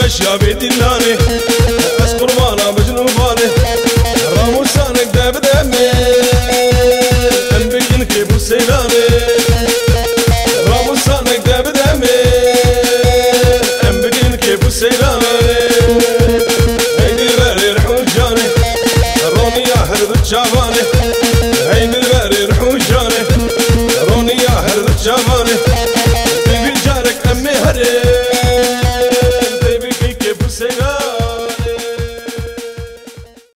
اشياء بدلاني اذكر وانا مجنون بالي راموسانك داب دمي انبقين كيف السيلاني راموسانك داب دمي انبقين كيف السيلاني هيدي الباري رحوجاني روني يا حرب الشعباني هيدي الباري رحوجاني روني يا حرب الشعباني